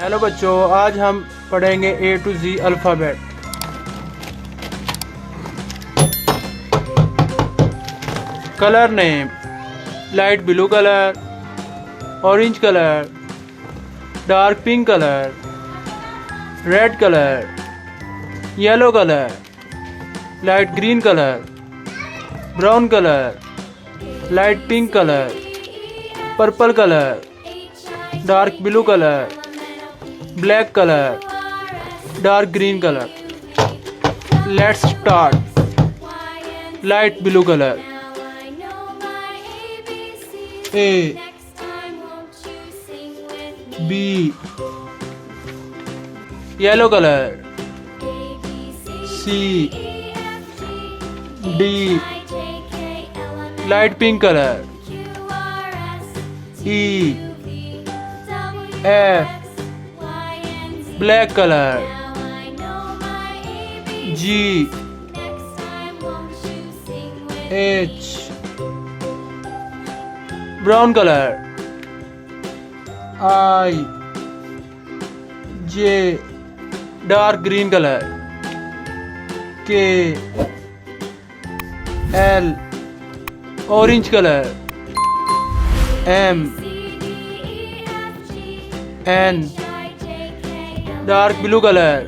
Hello बच्चों, आज हम पढ़ेंगे A to Z alphabet. Colour name: light blue colour, orange colour, dark pink colour, red colour, yellow colour, light green colour, brown colour, light pink colour, purple colour, dark blue colour, black colour, dark green colour. Let's start. Light blue colour: A B। Yellow colour: C D। Light pink colour: E F। Black colour: G H। Brown colour: I J। Dark green colour: K L। Orange colour: M N। Dark blue colour: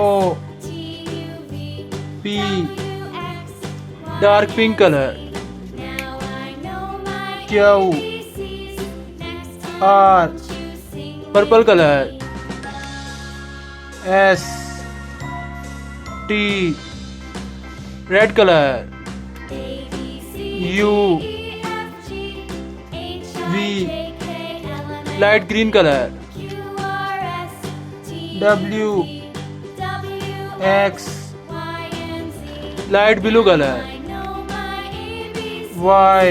O P। Dark pink colour: Q R। Purple colour: S T। Red colour: U V। Light green colour: W X। Light blue colour: Y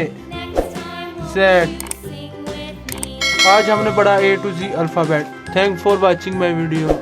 Z। आज हमने पढ़ा A to Z alphabet. Thanks for watching my video.